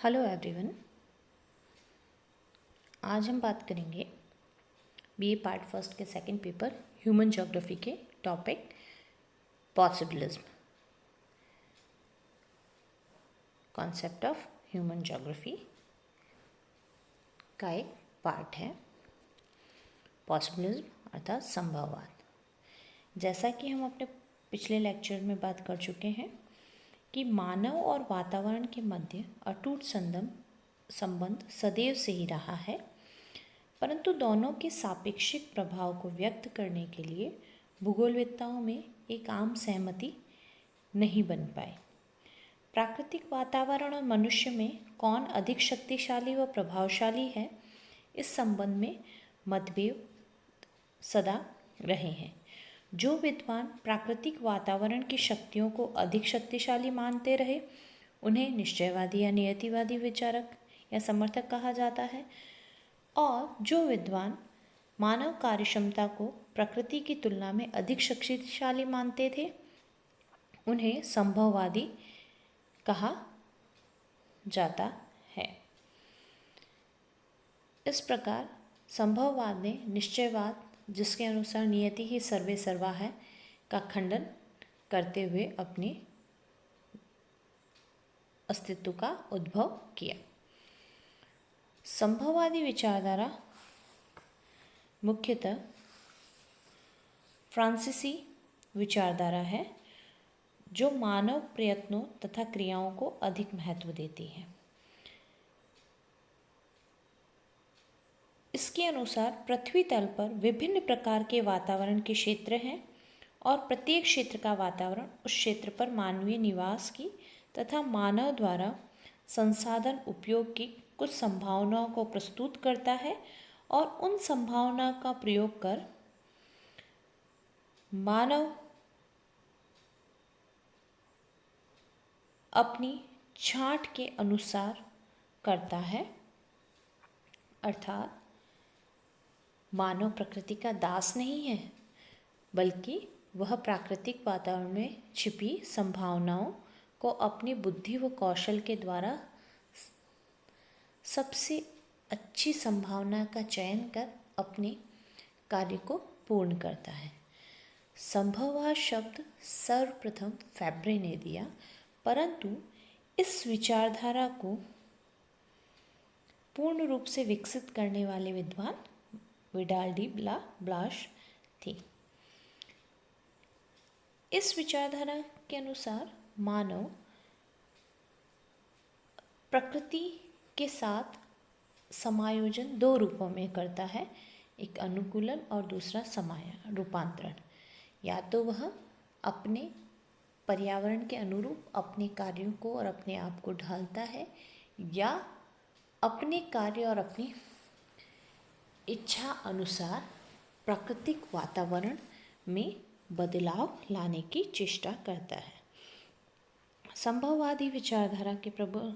Hello everyone. आज हम बात करेंगे बीए पार्ट फर्स्ट के सेकंड पेपर ह्यूमन ज्योग्राफी के topic possibilism, concept of human geography का एक पार्ट है पॉसिबिलिज्म अर्थात संभववाद। जैसा कि हम अपने पिछले लेक्चर में बात कर चुके हैं कि मानव और वातावरण के मध्य अटूट संबंध सदैव से ही रहा है, परंतु दोनों के सापेक्षिक प्रभाव को व्यक्त करने के लिए भूगोलवेत्ताओं में एक आम सहमति नहीं बन पाई। प्राकृतिक वातावरण और मनुष्य में कौन अधिक शक्तिशाली व प्रभावशाली है, इस संबंध में मतभेद सदा रहे हैं। जो विद्वान प्राकृतिक वातावरण की शक्तियों को अधिक शक्तिशाली मानते रहे, उन्हें निश्चयवादी या नियतिवादी विचारक या समर्थक कहा जाता है, और जो विद्वान मानव कार्यक्षमता को प्रकृति की तुलना में अधिक शक्तिशाली मानते थे, उन्हें संभववादी कहा जाता है। इस प्रकार संभववाद ने निश्चयवाद, जिसके अनुसार नियति ही सर्वे सर्वा है, का खंडन करते हुए अपने अस्तित्व का उद्भव किया। संभववादी विचारधारा मुख्यतः फ्रांसीसी विचारधारा है, जो मानव प्रयत्नों तथा क्रियाओं को अधिक महत्व देती है। इसके अनुसार पृथ्वी तल पर विभिन्न प्रकार के वातावरण के क्षेत्र हैं और प्रत्येक क्षेत्र का वातावरण उस क्षेत्र पर मानवीय निवास की तथा मानव द्वारा संसाधन उपयोग की कुछ संभावनाओं को प्रस्तुत करता है, और उन संभावनाओं का प्रयोग कर मानव अपनी छांट के अनुसार करता है। अर्थात मानव प्रकृति का दास नहीं है, बल्कि वह प्राकृतिक वातावरण में छिपी संभावनाओं को अपनी बुद्धि व कौशल के द्वारा सबसे अच्छी संभावना का चयन कर अपने कार्य को पूर्ण करता है। संभववाद शब्द सर्वप्रथम फैब्रे ने दिया, परंतु इस विचारधारा को पूर्ण रूप से विकसित करने वाले विद्वान विडाल डी ब्लाश थे। इस विचारधारा के अनुसार मानव प्रकृति के साथ समायोजन दो रूपों में करता है, एक अनुकूलन और दूसरा रूपांतरण। या तो वह अपने पर्यावरण के अनुरूप अपने कार्यों को और अपने आप को ढालता है, या अपने कार्य और अपनी इच्छा अनुसार प्राकृतिक वातावरण में बदलाव लाने की चेष्टा करता है। संभववादी विचारधारा के प्रबल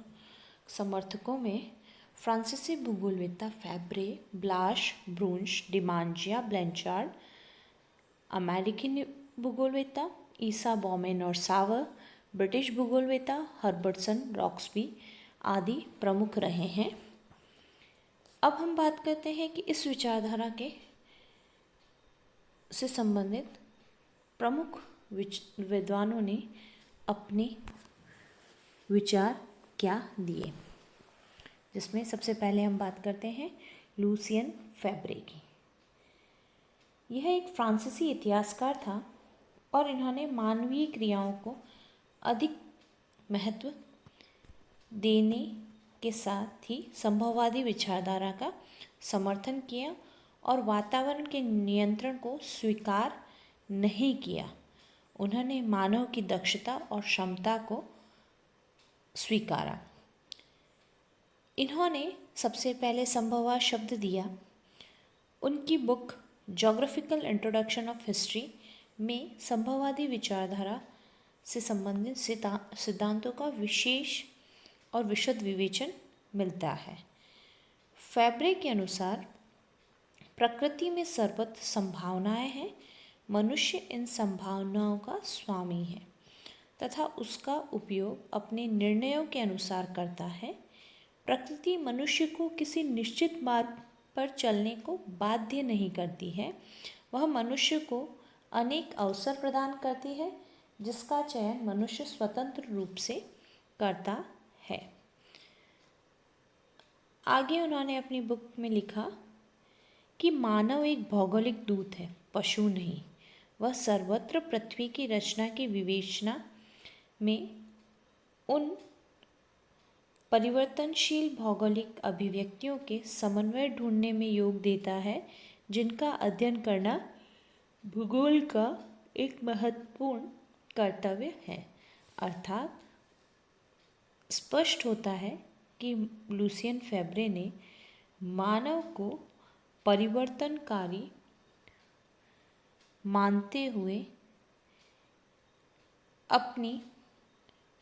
समर्थकों में फ्रांसीसी भूगोलवेत्ता फैब्रे, ब्लाश, ब्रूंश, डिमांजिया, ब्लैंचार्ड, अमेरिकी भूगोलवेत्ता ईसा बॉमेन और सावर, ब्रिटिश भूगोलवेत्ता हर्बर्टसन, रॉक्सबी आदि प्रमुख रहे हैं। अब हम बात करते हैं कि इस विचारधारा के से संबंधित प्रमुख विद्वानों ने अपने विचार क्या दिए, जिसमें सबसे पहले हम बात करते हैं लूसियन फैब्रे की। यह एक फ्रांसीसी इतिहासकार था और इन्होंने मानवीय क्रियाओं को अधिक महत्व देने के साथ ही संभववादी विचारधारा का समर्थन किया और वातावरण के नियंत्रण को स्वीकार नहीं किया। उन्होंने मानव की दक्षता और क्षमता को स्वीकारा। इन्होंने सबसे पहले संभववाद शब्द दिया। उनकी book geographical introduction of history में संभववादी विचारधारा से संबंधित सिद्धांतों का विशेष और विशद विवेचन मिलता है। फैब्रे के अनुसार प्रकृति में सर्वत्र संभावनाएं हैं, मनुष्य इन संभावनाओं का स्वामी है तथा उसका उपयोग अपने निर्णयों के अनुसार करता है। प्रकृति मनुष्य को किसी निश्चित मार्ग पर चलने को बाध्य नहीं करती है, वह मनुष्य को अनेक अवसर प्रदान करती है जिसका चयन मनुष्य स्वतंत्र रूप से करता है। आगे उन्होंने अपनी बुक में लिखा कि मानव एक भौगोलिक दूत है, पशु नहीं। वह सर्वत्र पृथ्वी की रचना की विवेचना में उन परिवर्तनशील भौगोलिक अभिव्यक्तियों के समन्वय ढूंढने में योग देता है जिनका अध्ययन करना भूगोल का एक महत्वपूर्ण कर्तव्य है। अर्थात स्पष्ट होता है कि लुसियन फेब्रे ने मानव को परिवर्तनकारी मानते हुए अपनी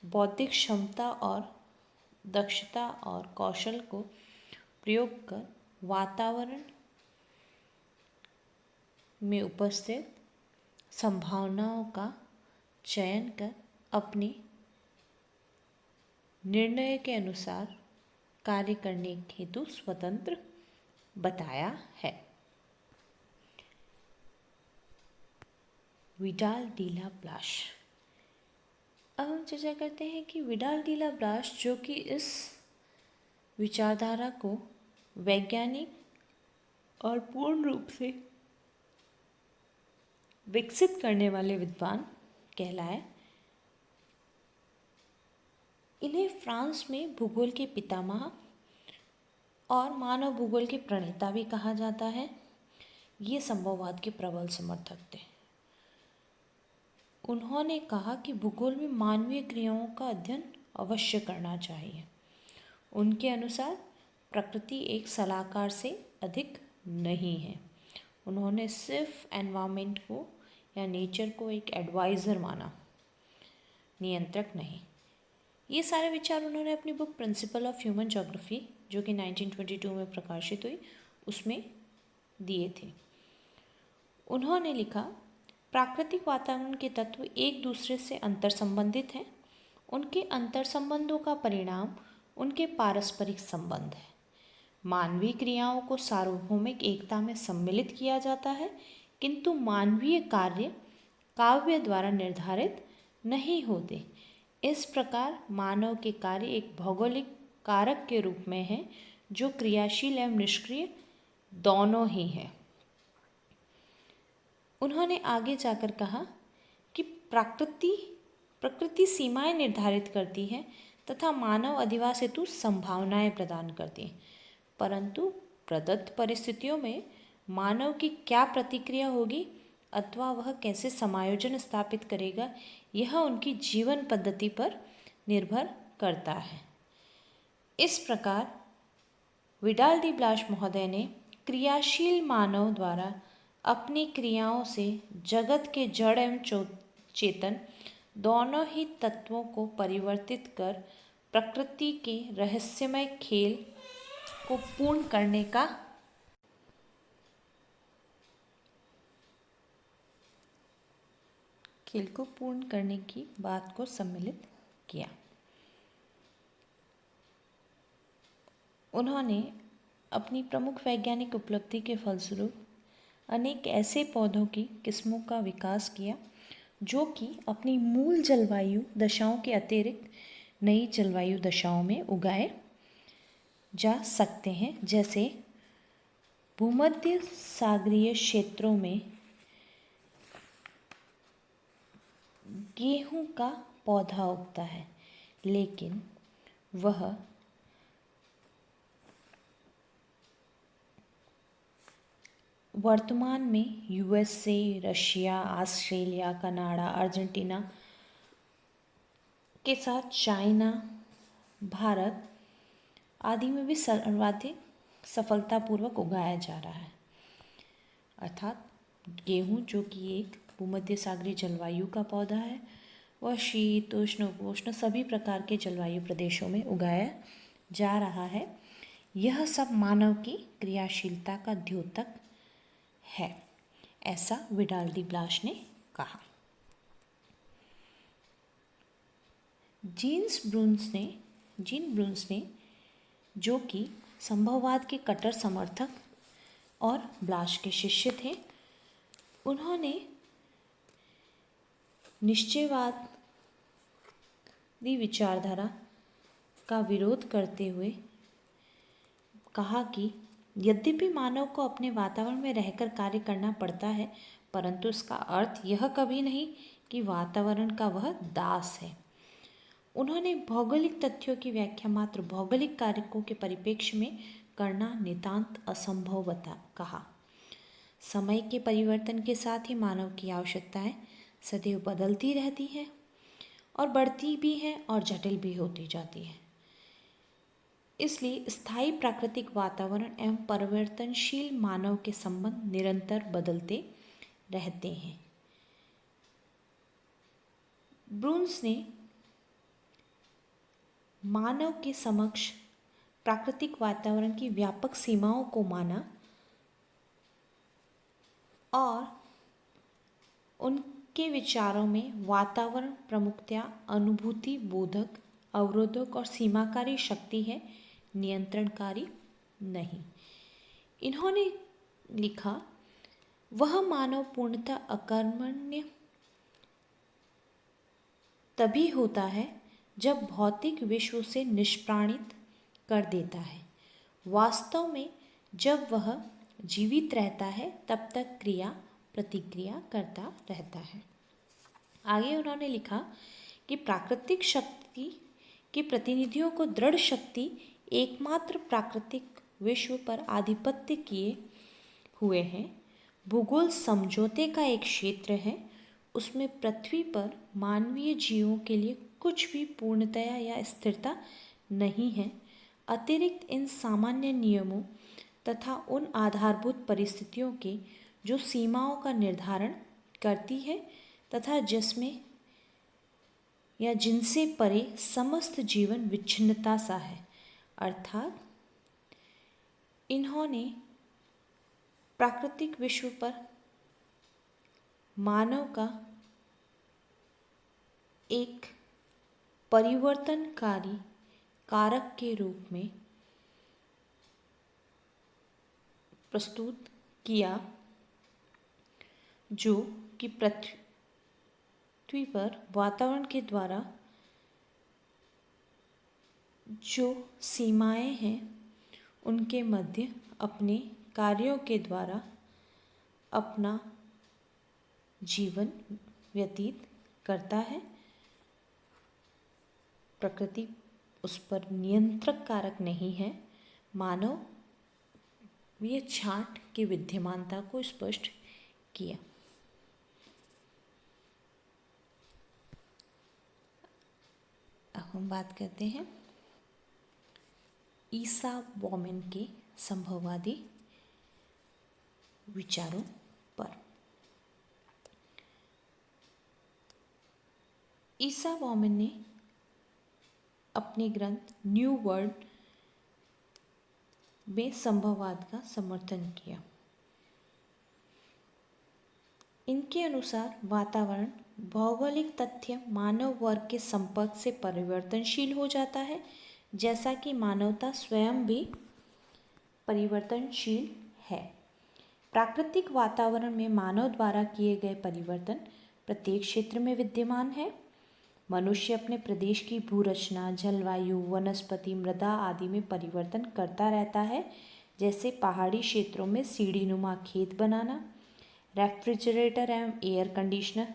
बौद्धिक क्षमता और दक्षता और कौशल को प्रयोग कर वातावरण में उपस्थित संभावनाओं का चयन कर अपने निर्णय के अनुसार कार्य करने हेतु स्वतंत्र बताया है। Vidal de la Blache. अब हम चर्चा करते हैं कि विडाल डी ला ब्लाश, जो कि इस विचारधारा को वैज्ञानिक और पूर्ण रूप से विकसित करने वाले विद्वान कहलाए। इन्हें फ्रांस में भूगोल के पितामह और मानव भूगोल के प्रणेता भी कहा जाता है। ये संभववाद के प्रबल समर्थक थे। उन्होंने कहा कि भूगोल में मानवीय क्रियाओं का अध्ययन अवश्य करना चाहिए। उनके अनुसार प्रकृति एक सलाहकार से अधिक नहीं है। उन्होंने सिर्फ एनवायरनमेंट को या नेचर को एक एडवाइज़र माना, नियंत्रक नहीं। ये सारे विचार उन्होंने अपनी book principle of human geography, जो कि 1922 में प्रकाशित हुई, उसमें दिए थे। उन्होंने लिखा, प्राकृतिक वातावरण के तत्व एक दूसरे से अंतर संबंधित हैं। उनके अंतर संबंधों का परिणाम उनके पारस्परिक संबंध है। मानवीय क्रियाओं को सार्वभौमिक एकता में सम्मिलित किया जाता है, किंतु मानवीय कार्य काव्य द्वारा निर्धारित नहीं होते। इस प्रकार मानव के कार्य एक भौगोलिक कारक के रूप में है जो क्रियाशील एवं निष्क्रिय दोनों ही है। उन्होंने आगे जाकर कहा कि प्रकृति सीमाएं निर्धारित करती है तथा मानव अधिवास हेतु संभावनाएं प्रदान करती है, परंतु प्रदत्त परिस्थितियों में मानव की क्या प्रतिक्रिया होगी अथवा वह कैसे समायोजन स्थापित करेगा, यह उनकी जीवन पद्धति पर निर्भर करता है। इस प्रकार विडाल डी ब्लाश महोदय ने क्रियाशील मानव द्वारा अपनी क्रियाओं से जगत के जड़ एवं चेतन दोनों ही तत्वों को परिवर्तित कर प्रकृति के रहस्यमय खेल को पूर्ण करने की बात को सम्मिलित किया। उन्होंने अपनी प्रमुख वैज्ञानिक उपलब्धि के फलस्वरूप अनेक ऐसे पौधों की किस्मों का विकास किया जो कि अपनी मूल जलवायु दशाओं के अतिरिक्त नई जलवायु दशाओं में उगाए जा सकते हैं। जैसे भूमध्य सागरीय क्षेत्रों में गेहूं का पौधा उगता है, लेकिन वह वर्तमान में USA, Russia, Australia, Canada, Argentina के साथ चाइना, भारत आदि में भी सर्वाधिक सफलतापूर्वक उगाया जा रहा है। अर्थात गेहूं, जो कि एक भूमध्य सागरीय जलवायु का पौधा है, वह शीत, उष्ण, उपोष्ण सभी प्रकार के जलवायु प्रदेशों में उगाया जा रहा है। यह सब मानव की क्रियाशीलता का द्योतक है, ऐसा विडाल डी ब्लाश ने कहा। जीन ब्रून्स ने जो कि संभववाद के कट्टर समर्थक और ब्लाश के शिष्य थे। उन्होंने निश्चयवादी विचारधारा का विरोध करते हुए कहा कि यद्यपि मानव को अपने वातावरण में रहकर कार्य करना पड़ता है, परंतु इसका अर्थ यह कभी नहीं कि वातावरण का वह दास है। उन्होंने भौगोलिक तथ्यों की व्याख्या मात्र भौगोलिक कारकों के परिप्रेक्ष्य में करना नितांत असंभव कहा। समय के परिवर्तन के साथ ही मानव की आवश्यकताएं सदैव बदलती रहती हैं और बढ़ती भी हैं और जटिल भी होती जाती हैं। इसलिए स्थायी प्राकृतिक वातावरण एवं परिवर्तनशील मानव के संबंध निरंतर बदलते रहते हैं। ब्रून्स ने मानव के समक्ष प्राकृतिक वातावरण की व्यापक सीमाओं को माना और उनके विचारों में वातावरण प्रमुखतया अनुभूति बोधक, अवरोधक और सीमाकारी शक्ति है, नियंत्रणकारी नहीं। इन्होंने लिखा, वह मानव पूर्णतः अकर्मण्य तभी होता है जब भौतिक विश्व से निष्प्राणित कर देता है। वास्तव में जब वह जीवित रहता है तब तक क्रिया प्रतिक्रिया करता रहता है। आगे उन्होंने लिखा कि प्राकृतिक शक्ति के प्रतिनिधियों को दृढ़ शक्ति एकमात्र प्राकृतिक विश्व पर आधिपत्य किए हुए हैं। भूगोल समझौते का एक क्षेत्र है, उसमें पृथ्वी पर मानवीय जीवों के लिए कुछ भी पूर्णतया या स्थिरता नहीं है, अतिरिक्त इन सामान्य नियमों तथा उन आधारभूत परिस्थितियों के जो सीमाओं का निर्धारण करती है तथा जिसमें या जिनसे परे समस्त जीवन विच्छिन्नता सा है। अर्थात इन्होंने प्राकृतिक विश्व पर मानव का एक परिवर्तनकारी कारक के रूप में प्रस्तुत किया, जो कि पृथ्वी पर वातावरण के द्वारा जो सीमाएं हैं उनके मध्य अपने कार्यों के द्वारा अपना जीवन व्यतीत करता है। प्रकृति उस पर नियंत्रक कारक नहीं है। मानव ये छांट की विद्यमानता को स्पष्ट किया। अब हम बात करते हैं ईसा वॉमन के संभववादी विचारों पर। ईसा वॉमन ने अपने ग्रंथ न्यू वर्ल्ड में संभववाद का समर्थन किया। इनके अनुसार वातावरण भौगोलिक तथ्य मानव वर्ग के संपर्क से परिवर्तनशील हो जाता है, जैसा कि मानवता स्वयं भी परिवर्तनशील है। प्राकृतिक वातावरण में मानव द्वारा किए गए परिवर्तन प्रत्येक क्षेत्र में विद्यमान है। मनुष्य अपने प्रदेश की भूरचना, जलवायु, वनस्पति, मृदा आदि में परिवर्तन करता रहता है, जैसे पहाड़ी क्षेत्रों में सीढ़ीनुमा खेत बनाना, रेफ्रिजरेटर एवं एयर कंडीशनर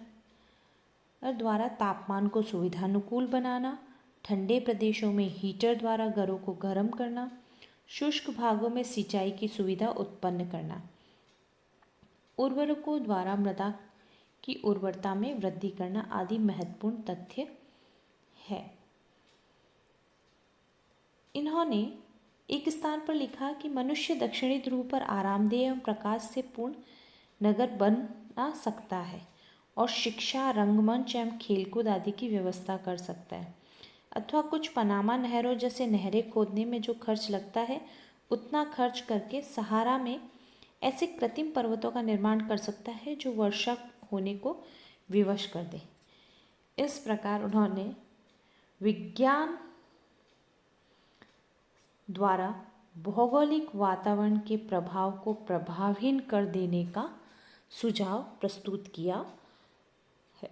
द्वारा तापमान को सुविधानुकूल बनाना, ठंडे प्रदेशों में हीटर द्वारा घरों को गर्म करना, शुष्क भागों में सिंचाई की सुविधा उत्पन्न करना, उर्वरकों द्वारा मृदा की उर्वरता में वृद्धि करना आदि महत्वपूर्ण तथ्य है। इन्होंने एक स्थान पर लिखा कि मनुष्य दक्षिणी ध्रुव पर आरामदेह एवं प्रकाश से पूर्ण नगर बना सकता है और शिक्षा, रंगमंच एवं खेलकूद आदि की व्यवस्था कर सकता है, अथवा कुछ पनामा नहरों जैसे नहरें खोदने में जो खर्च लगता है उतना खर्च करके सहारा में ऐसे कृत्रिम पर्वतों का निर्माण कर सकता है जो वर्षा होने को विवश कर दे। इस प्रकार उन्होंने विज्ञान द्वारा भौगोलिक वातावरण के प्रभाव को प्रभावहीन कर देने का सुझाव प्रस्तुत किया है।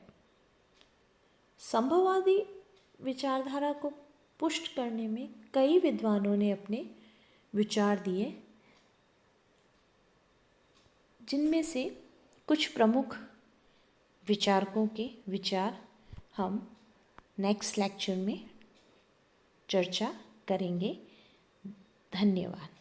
संभववादी विचारधारा को पुष्ट करने में कई विद्वानों ने अपने विचार दिए, जिनमें से कुछ प्रमुख विचारकों के विचार हम नेक्स्ट लेक्चर में चर्चा करेंगे। धन्यवाद।